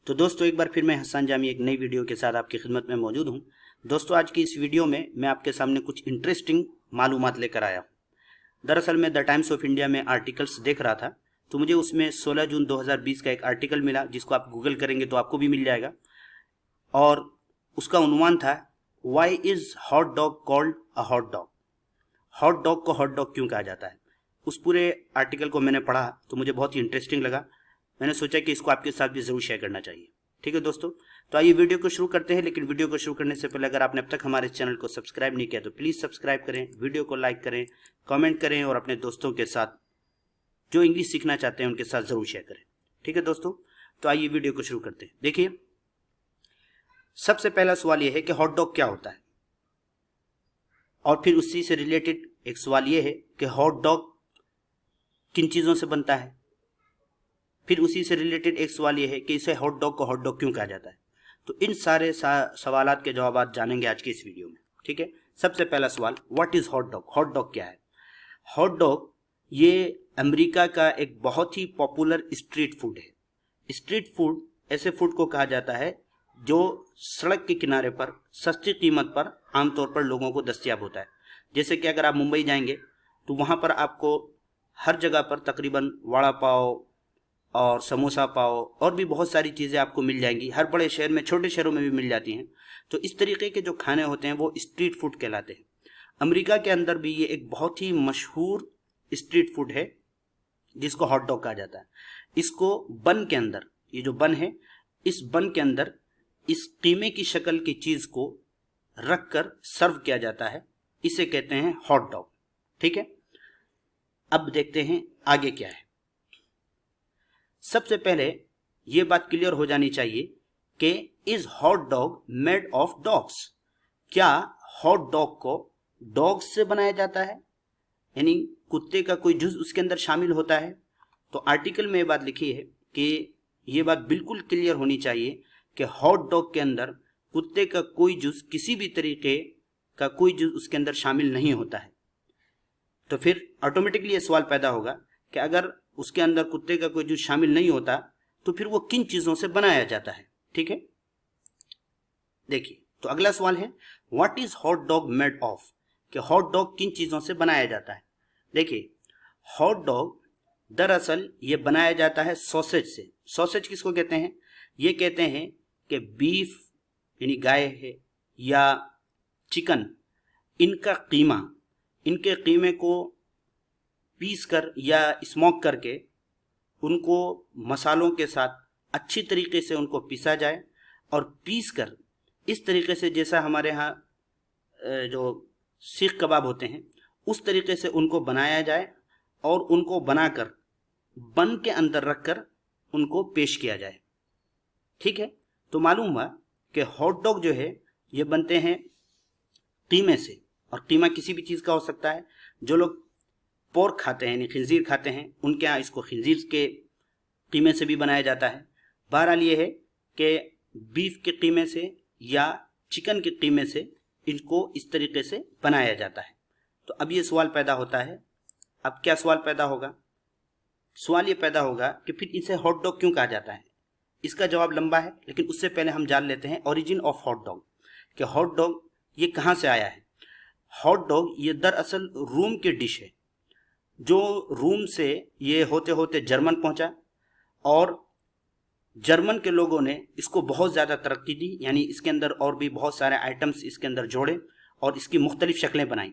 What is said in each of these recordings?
तो दोस्तों एक बार फिर मैं हसन जामी एक नई वीडियो के साथ आपकी खिदमत में मौजूद हूं। दोस्तों आज की इस वीडियो में मैं आपके सामने कुछ इंटरेस्टिंग मालूमात लेकर आया हूं। दरअसल मैं द टाइम्स ऑफ इंडिया में आर्टिकल्स देख रहा था, तो मुझे उसमें 16 जून 2020 का एक आर्टिकल मिला, जिसको आप गूगल करेंगे तो आपको भी मिल जाएगा। और उसका उन्वान था, why is hot dog called a hot dog. Hot dog को हॉट डॉग क्यों कहा जाता है। उस पूरे आर्टिकल को मैंने पढ़ा तो मुझे बहुत ही इंटरेस्टिंग लगा। मैंने सोचा कि इसको आपके साथ भी जरूर शेयर करना चाहिए। ठीक है दोस्तों, तो आइए वीडियो को शुरू करते हैं। लेकिन वीडियो को शुरू करने से पहले अगर आपने अब तक हमारे चैनल को सब्सक्राइब नहीं किया तो प्लीज सब्सक्राइब करें, वीडियो को लाइक करें, कमेंट करें और अपने दोस्तों के साथ जो इंग्लिश सीखना चाहते हैं उनके साथ जरूर शेयर करें। ठीक है दोस्तों, तो आइए वीडियो को शुरू करते हैं। देखिए, सबसे पहला सवाल यह है कि हॉट डॉग क्या होता है, और फिर उसी से रिलेटेड एक सवाल यह है कि हॉट डॉग किन चीजों से बनता है। फिर उसी से रिलेटेड एक सवाल यह है कि इसे हॉट डॉग को हॉट डॉग क्यों कहा जाता है। तो इन सारे सवालात के जवाब आप जानेंगे आज की इस वीडियो में। ठीक है, सबसे पहला सवाल, what is hot dog. Hot dog क्या है। हॉट डॉग ये अमेरिका का एक बहुत ही पॉपुलर स्ट्रीट फूड है। स्ट्रीट फूड ऐसे फूड को कहा जाता है जो सड़क के किनारे पर सस्ती कीमत पर आमतौर पर लोगों को दस्तयाब होता है। जैसे कि अगर आप मुंबई जाएंगे तो वहां पर आपको हर जगह पर तकरीबन वड़ा पाव और समोसा पाव और भी बहुत सारी चीज़ें आपको मिल जाएंगी। हर बड़े शहर में, छोटे शहरों में भी मिल जाती हैं। तो इस तरीके के जो खाने होते हैं वो स्ट्रीट फूड कहलाते हैं। अमेरिका के अंदर भी ये एक बहुत ही मशहूर स्ट्रीट फूड है जिसको हॉट डॉग कहा जाता है। इसको बन के अंदर, ये जो बन है, इस बन के अंदर इस कीमे की शक्ल की चीज़ को रख कर सर्व किया जाता है। इसे कहते हैं हॉट डॉग। ठीक है, अब देखते हैं आगे क्या है। सबसे पहले ये बात क्लियर हो जानी चाहिए कि is hot dog made of dogs. क्या हॉट डॉग को डॉग्स से बनाया जाता है, यानी कुत्ते का कोई जुज उसके अंदर शामिल होता है। तो आर्टिकल में ये बात लिखी है कि ये बात बिल्कुल क्लियर होनी चाहिए कि हॉट डॉग के अंदर कुत्ते का कोई जुज, किसी भी तरीके का कोई जुज उसके अंदर शामिल नहीं होता है। तो फिर ऑटोमेटिकली ये सवाल पैदा होगा कि अगर उसके अंदर कुत्ते का कोई जुज शामिल नहीं होता तो फिर वो किन चीजों से बनाया जाता है। ठीक है, देखिए, तो अगला सवाल है, what is hot dog made of, कि हॉट डॉग किन चीजों से बनाया जाता है। देखिए, हॉट डॉग दरअसल ये बनाया जाता है सॉसेज से। सॉसेज किसको कहते हैं, ये कहते हैं कि बीफ यानी गाय है या चिकन, इनका कीमा, इनके कीमे को पीस कर या स्मोक करके उनको मसालों के साथ अच्छी तरीके से उनको पीसा जाए, और पीस कर इस तरीके से, जैसा हमारे यहाँ जो सीख कबाब होते हैं उस तरीके से उनको बनाया जाए और उनको बनाकर बन के अंदर रखकर उनको पेश किया जाए। ठीक है, तो मालूम हुआ कि हॉट डॉग जो है ये बनते हैं कीमे से, और कीमा किसी भी चीज़ का हो सकता है। जो लोग पोर्क खाते हैं यानी खिंजीर खाते हैं, उनके यहाँ इसको खिंजीर के कीमे से भी बनाया जाता है। बहरहाल ये है कि बीफ के कीमे से या चिकन के कीमे से इनको इस तरीके से बनाया जाता है। तो अब ये सवाल पैदा होता है, अब क्या सवाल पैदा होगा। सवाल ये पैदा होगा कि फिर इसे हॉट डॉग क्यों कहा जाता है। इसका जवाब लंबा है, लेकिन उससे पहले हम जान लेते हैं ओरिजिन ऑफ हॉट डॉग, कि हॉट डॉग ये कहाँ से आया है। हॉट डॉग ये दरअसल रूम की डिश है, जो रूम से ये होते होते जर्मन पहुंचा, और जर्मन के लोगों ने इसको बहुत ज़्यादा तरक्की दी, यानी इसके अंदर और भी बहुत सारे आइटम्स इसके अंदर जोड़े और इसकी मुख्तलिफ शक्लें बनाई।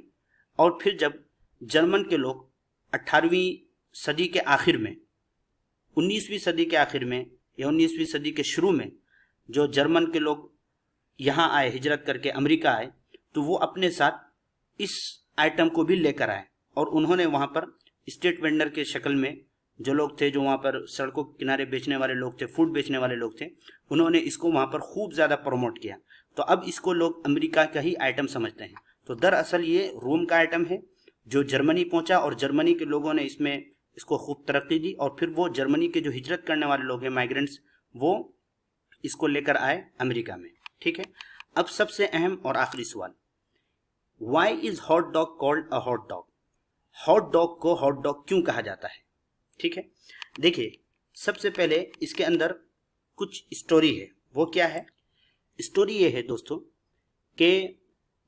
और फिर जब जर्मन के लोग 18वीं सदी के आखिर में, 19वीं सदी के आखिर में या 19वीं सदी के शुरू में जो जर्मन के लोग यहाँ आए, हिजरत करके अमेरिका आए, तो वो अपने साथ इस आइटम को भी लेकर आए, और उन्होंने वहाँ पर स्ट्रीट वेंडर के शक्ल में जो लोग थे, जो वहाँ पर सड़कों के किनारे बेचने वाले लोग थे, फूड बेचने वाले लोग थे, उन्होंने इसको वहाँ पर खूब ज़्यादा प्रमोट किया। तो अब इसको लोग अमेरिका का ही आइटम समझते हैं। तो दरअसल ये रोम का आइटम है जो जर्मनी पहुँचा, और जर्मनी के लोगों ने इसको खूब तरक्की दी, और फिर वो जर्मनी के जो हिजरत करने वाले लोग हैं, माइग्रेंट्स, वो इसको लेकर आए अमेरिका में। ठीक है, अब सबसे अहम और आखिरी सवाल, why is hot dog called a hot dog. Hot dog को हॉट डॉग क्यों कहा जाता है। ठीक है, देखिए, सबसे पहले इसके अंदर कुछ स्टोरी है। वो क्या है? स्टोरी ये है दोस्तों कि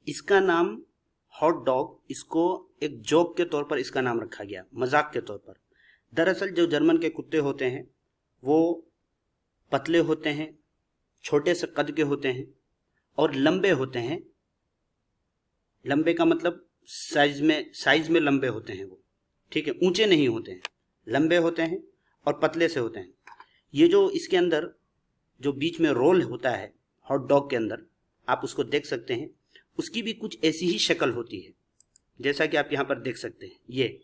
इसका नाम हॉट डॉग, इसको एक जोक के तौर पर इसका नाम रखा गया, मजाक के तौर पर। दरअसल जो जर्मन के कुत्ते होते हैं वो पतले होते हैं, छोटे से कद के होते हैं और लंबे होते हैं। लंबे का मतलब साइज में लंबे होते हैं वो, ठीक है, ऊंचे नहीं होते हैं, लंबे होते हैं और पतले से होते हैं। ये जो इसके अंदर जो बीच में रोल होता है हॉट डॉग के अंदर, आप उसको देख सकते हैं, उसकी भी कुछ ऐसी ही शक्ल होती है जैसा कि आप यहाँ पर देख सकते हैं। ये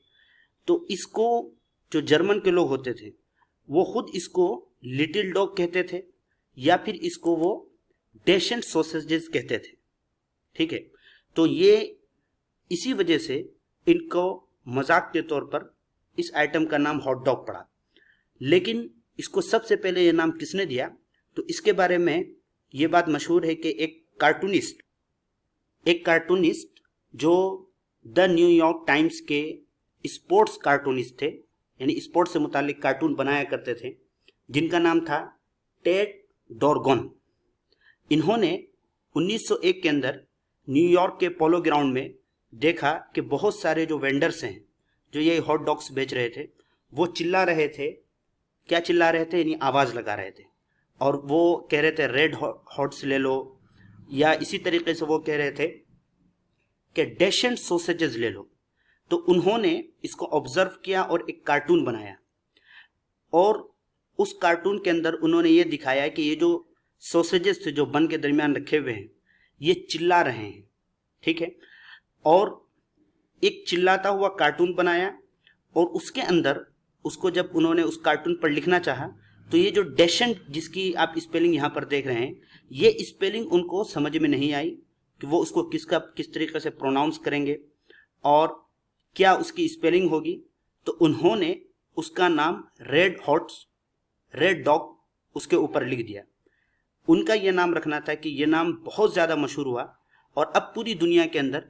तो इसको जो जर्मन के लोग होते थे वो खुद इसको लिटिल डॉग कहते थे या फिर इसको वो डेशेंट सॉसेजेस कहते थे, ठीक है। तो ये इसी वजह से इनको मजाक के तौर पर इस आइटम का नाम हॉट डॉग पड़ा। लेकिन इसको सबसे पहले ये नाम किसने दिया, तो इसके बारे में ये बात मशहूर है कि एक कार्टूनिस्ट जो द न्यूयॉर्क टाइम्स के स्पोर्ट्स कार्टूनिस्ट थे, यानी स्पोर्ट्स से मुतालिक कार्टून बनाया करते थे, जिनका नाम था टेड डॉर्गन। इन्होंने 1901 के अंदर न्यूयॉर्क के पोलो ग्राउंड में देखा कि बहुत सारे जो वेंडर्स हैं जो ये हॉट डॉग्स बेच रहे थे वो चिल्ला रहे थे। क्या चिल्ला रहे थे? यानी आवाज़ लगा रहे थे और वो कह रहे थे रेड हॉट्स ले लो, या इसी तरीके से वो कह रहे थे कि डेशेंट सॉसेजेस ले लो। तो उन्होंने इसको ऑब्जर्व किया और एक कार्टून बनाया और उस कार्टून के अंदर उन्होंने ये दिखाया कि ये जो सॉसेजेस थे जो बन के दरमियान रखे हुए हैं ये चिल्ला रहे हैं, ठीक है। और एक चिल्लाता हुआ कार्टून बनाया और उसके अंदर उसको जब उन्होंने उस कार्टून पर लिखना चाहा तो ये जो डेशेंट जिसकी आप स्पेलिंग यहाँ पर देख रहे हैं, ये स्पेलिंग उनको समझ में नहीं आई कि वो उसको किस तरीके से प्रोनाउंस करेंगे और क्या उसकी स्पेलिंग होगी। तो उन्होंने उसका नाम रेड डॉग उसके ऊपर लिख दिया। उनका ये नाम रखना था कि ये नाम बहुत ज़्यादा मशहूर हुआ और अब पूरी दुनिया के अंदर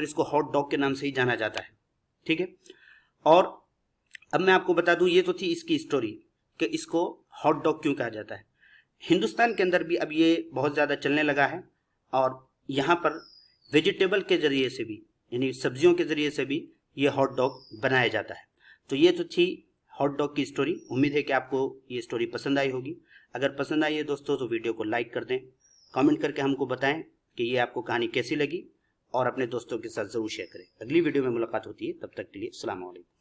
इसको हॉट डॉग के नाम से ही जाना जाता है, ठीक है। और अब मैं आपको बता दूं, ये तो थी इसकी स्टोरी कि इसको हॉट डॉग क्यों कहा जाता है। हिंदुस्तान के अंदर भी अब ये बहुत ज़्यादा चलने लगा है और यहाँ पर वेजिटेबल के ज़रिए से भी, यानी सब्जियों के ज़रिए से भी ये हॉट डॉग बनाया जाता है। तो ये तो थी हॉट डॉग की स्टोरी। उम्मीद है कि आपको ये स्टोरी पसंद आई होगी। अगर पसंद आई है दोस्तों तो वीडियो को लाइक कर दें, कमेंट करके हमको बताएं कि ये आपको कहानी कैसी लगी और अपने दोस्तों के साथ ज़रूर शेयर करें। अगली वीडियो में मुलाकात होती है, तब तक के लिए अस्सलाम वालेकुम।